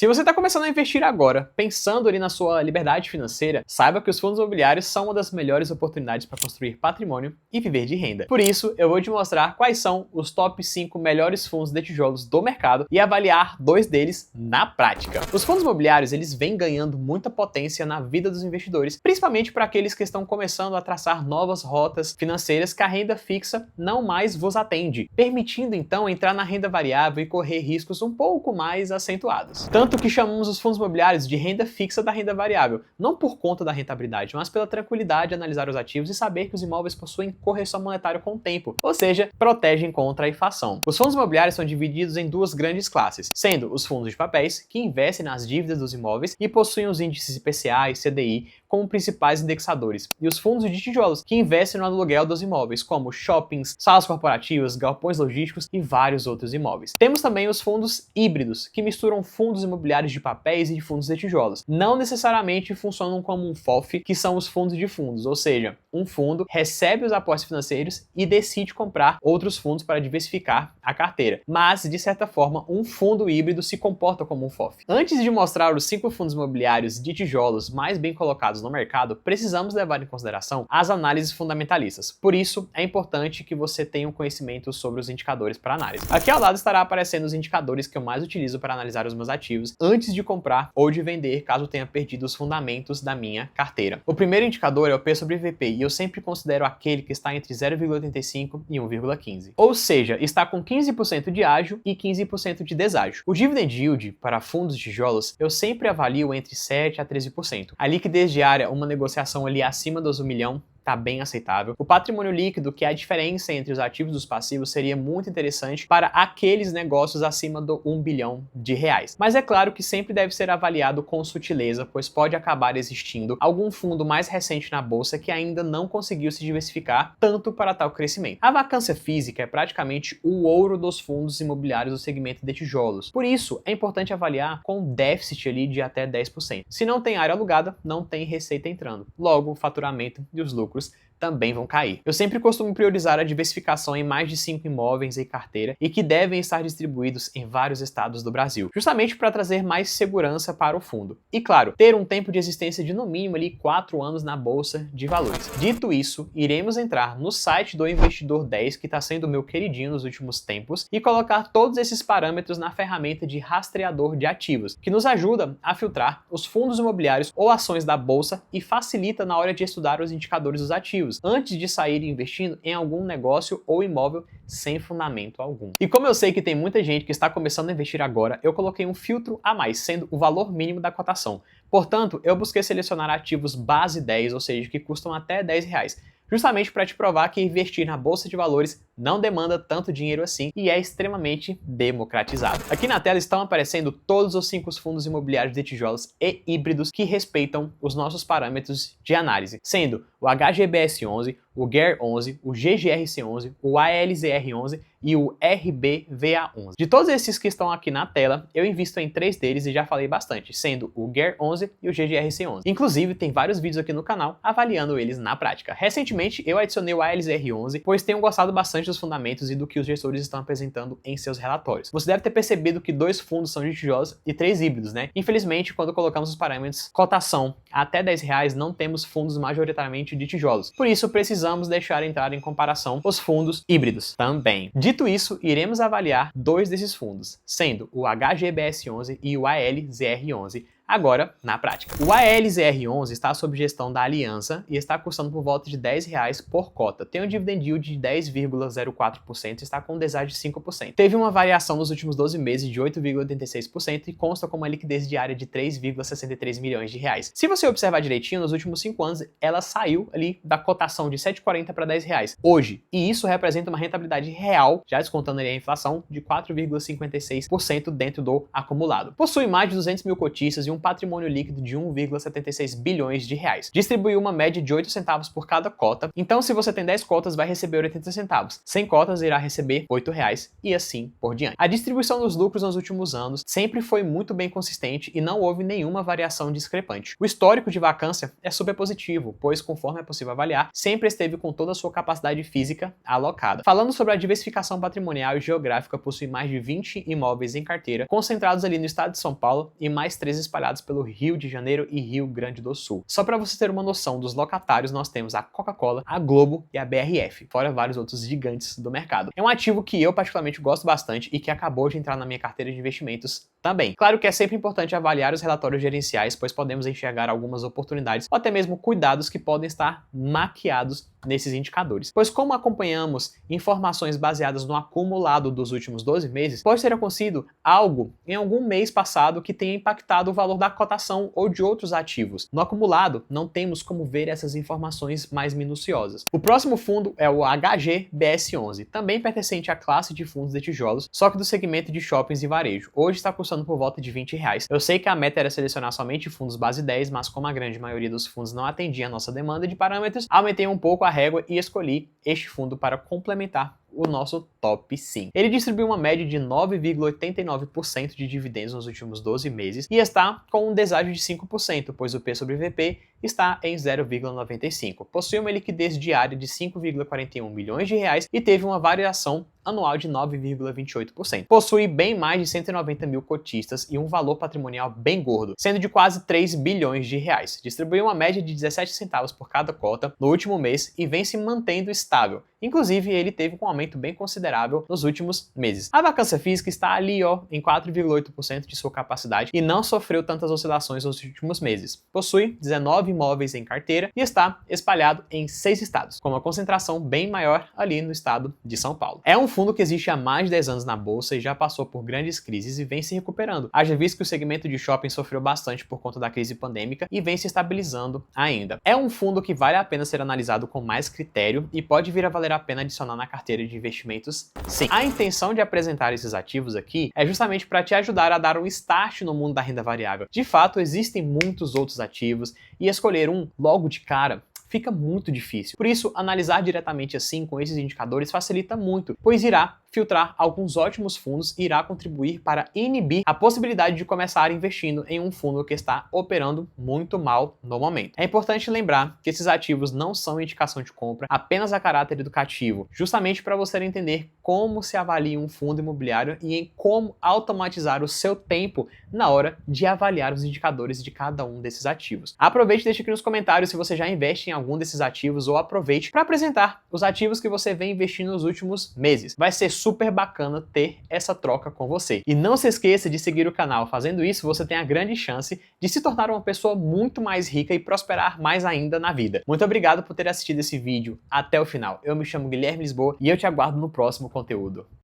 Se você está começando a investir agora, pensando ali na sua liberdade financeira, saiba que os fundos imobiliários são uma das melhores oportunidades para construir patrimônio e viver de renda. Por isso, eu vou te mostrar quais são os top 5 melhores fundos de tijolos do mercado e avaliar 2 deles na prática. Os fundos imobiliários, eles vêm ganhando muita potência na vida dos investidores, principalmente para aqueles que estão começando a traçar novas rotas financeiras que a renda fixa não mais vos atende, permitindo então entrar na renda variável e correr riscos um pouco mais acentuados. Tanto que chamamos os fundos imobiliários de renda fixa da renda variável, não por conta da rentabilidade, mas pela tranquilidade de analisar os ativos e saber que os imóveis possuem correção monetária com o tempo, ou seja, protegem contra a inflação. Os fundos imobiliários são divididos em 2 grandes classes, sendo os fundos de papéis, que investem nas dívidas dos imóveis e possuem os índices IPCA e CDI como principais indexadores, e os fundos de tijolos, que investem no aluguel dos imóveis, como shoppings, salas corporativas, galpões logísticos e vários outros imóveis. Temos também os fundos híbridos, que misturam fundos imobiliários de papéis e de fundos de tijolos. Não necessariamente funcionam como um FOF, que são os fundos de fundos, ou seja, um fundo recebe os aportes financeiros e decide comprar outros fundos para diversificar a carteira. Mas, de certa forma, um fundo híbrido se comporta como um FOF. Antes de mostrar os 5 fundos imobiliários de tijolos mais bem colocados no mercado, precisamos levar em consideração as análises fundamentalistas. Por isso, é importante que você tenha um conhecimento sobre os indicadores para análise. Aqui ao lado estará aparecendo os indicadores que eu mais utilizo para analisar os meus ativos antes de comprar ou de vender, caso tenha perdido os fundamentos da minha carteira. O primeiro indicador é o P sobre VP, e eu sempre considero aquele que está entre 0,85 e 1,15. Ou seja, está com 15% de ágio e 15% de deságio. O dividend yield para fundos de tijolos eu sempre avalio entre 7 a 13%. A liquidez diária, uma negociação ali acima dos 1 milhão, tá bem aceitável. O patrimônio líquido, que é a diferença entre os ativos e os passivos, seria muito interessante para aqueles negócios acima do 1 bilhão de reais. Mas é claro que sempre deve ser avaliado com sutileza, pois pode acabar existindo algum fundo mais recente na bolsa que ainda não conseguiu se diversificar tanto para tal crescimento. A vacância física é praticamente o ouro dos fundos imobiliários do segmento de tijolos. Por isso, é importante avaliar com déficit ali de até 10%. Se não tem área alugada, não tem receita entrando. Logo, o faturamento e os lucros também vão cair. Eu sempre costumo priorizar a diversificação em mais de 5 imóveis em carteira e que devem estar distribuídos em vários estados do Brasil, justamente para trazer mais segurança para o fundo. E claro, ter um tempo de existência de no mínimo ali 4 anos na bolsa de valores. Dito isso, iremos entrar no site do Investidor 10, que está sendo meu queridinho nos últimos tempos, e colocar todos esses parâmetros na ferramenta de rastreador de ativos, que nos ajuda a filtrar os fundos imobiliários ou ações da bolsa e facilita na hora de estudar os indicadores dos ativos, antes de sair investindo em algum negócio ou imóvel sem fundamento algum. E como eu sei que tem muita gente que está começando a investir agora, eu coloquei um filtro a mais, sendo o valor mínimo da cotação. Portanto, eu busquei selecionar ativos base 10, ou seja, que custam até R$10, justamente para te provar que investir na bolsa de valores não demanda tanto dinheiro assim e é extremamente democratizado. Aqui na tela estão aparecendo todos os 5 fundos imobiliários de tijolos e híbridos que respeitam os nossos parâmetros de análise, sendo o HGBS11, o GER11, o GGRC11, o ALZR11 e o RBVA11. De todos esses que estão aqui na tela, eu invisto em 3 deles e já falei bastante, sendo o GER11 e o GGRC11. Inclusive, tem vários vídeos aqui no canal avaliando eles na prática. Recentemente, eu adicionei o ALZR11, pois tenho gostado bastante dos fundamentos e do que os gestores estão apresentando em seus relatórios. Você deve ter percebido que 2 fundos são de tijolos e 3 híbridos, né? Infelizmente, quando colocamos os parâmetros cotação até R$10, não temos fundos majoritariamente de tijolos. Por isso, precisamos deixar entrar em comparação os fundos híbridos também. Dito isso, iremos avaliar 2 desses fundos, sendo o HGBS11 e o ALZR11, agora na prática. O ALZR11 está sob gestão da Aliança e está custando por volta de R$10 por cota. Tem um dividend yield de 10,04% e está com um deságio de 5%. Teve uma variação nos últimos 12 meses de 8,86% e consta com uma liquidez diária de 3,63 milhões de reais. Se você observar direitinho, nos últimos 5 anos, ela saiu ali da cotação de 7,40 para R$10 hoje. E isso representa uma rentabilidade real, já descontando ali a inflação, de 4,56% dentro do acumulado. Possui mais de 200 mil cotistas e um patrimônio líquido de 1,76 bilhões de reais. Distribuiu uma média de 8 centavos por cada cota, então se você tem 10 cotas, vai receber 80 centavos. 100 cotas irá receber R$8 e assim por diante. A distribuição dos lucros nos últimos anos sempre foi muito bem consistente e não houve nenhuma variação discrepante. O histórico de vacância é super positivo, pois conforme é possível avaliar, sempre esteve com toda a sua capacidade física alocada. Falando sobre a diversificação patrimonial e geográfica, possui mais de 20 imóveis em carteira, concentrados ali no estado de São Paulo e mais 3 espalhados pelo Rio de Janeiro e Rio Grande do Sul. Só para você ter uma noção dos locatários, nós temos a Coca-Cola, a Globo e a BRF, fora vários outros gigantes do mercado. É um ativo que eu particularmente gosto bastante e que acabou de entrar na minha carteira de investimentos também. Claro que é sempre importante avaliar os relatórios gerenciais, pois podemos enxergar algumas oportunidades ou até mesmo cuidados que podem estar maquiados nesses indicadores. Pois como acompanhamos informações baseadas no acumulado dos últimos 12 meses, pode ter acontecido algo em algum mês passado que tenha impactado o valor da cotação ou de outros ativos. No acumulado, não temos como ver essas informações mais minuciosas. O próximo fundo é o HGBS11, também pertencente à classe de fundos de tijolos, só que do segmento de shoppings e varejo. Hoje está custando por volta de R$20. Eu sei que a meta era selecionar somente fundos base 10, mas como a grande maioria dos fundos não atendia a nossa demanda de parâmetros, aumentei um pouco a régua e escolhi este fundo para complementar o nosso top 5. Ele distribuiu uma média de 9,89% de dividendos nos últimos 12 meses e está com um deságio de 5%, pois o P sobre VP está em 0,95. Possui uma liquidez diária de 5,41 milhões de reais e teve uma variação anual de 9,28%. Possui bem mais de 190 mil cotistas e um valor patrimonial bem gordo, sendo de quase 3 bilhões de reais. Distribuiu uma média de 17 centavos por cada cota no último mês e vem se mantendo estável. Inclusive, ele teve um aumento bem considerável nos últimos meses. A vacância física está ali, em 4,8% de sua capacidade e não sofreu tantas oscilações nos últimos meses. Possui 19 imóveis em carteira e está espalhado em 6 estados, com uma concentração bem maior ali no estado de São Paulo. É um fundo que existe há mais de 10 anos na bolsa e já passou por grandes crises e vem se recuperando. Haja visto que o segmento de shopping sofreu bastante por conta da crise pandêmica e vem se estabilizando ainda. É um fundo que vale a pena ser analisado com mais critério e pode vir a valer a pena adicionar na carteira de investimentos, sim. A intenção de apresentar esses ativos aqui é justamente para te ajudar a dar um start no mundo da renda variável. De fato, existem muitos outros ativos e escolher um logo de cara fica muito difícil. Por isso, analisar diretamente assim com esses indicadores facilita muito, pois irá filtrar alguns ótimos fundos e irá contribuir para inibir a possibilidade de começar investindo em um fundo que está operando muito mal no momento. É importante lembrar que esses ativos não são indicação de compra, apenas a caráter educativo, justamente para você entender como se avalia um fundo imobiliário e em como automatizar o seu tempo na hora de avaliar os indicadores de cada um desses ativos. Aproveite e deixe aqui nos comentários se você já investe em algum desses ativos ou aproveite para apresentar os ativos que você vem investindo nos últimos meses. Vai ser super bacana ter essa troca com você. E não se esqueça de seguir o canal. Fazendo isso, você tem a grande chance de se tornar uma pessoa muito mais rica e prosperar mais ainda na vida. Muito obrigado por ter assistido esse vídeo até o final. Eu me chamo Guilherme Lisboa e eu te aguardo no próximo conteúdo.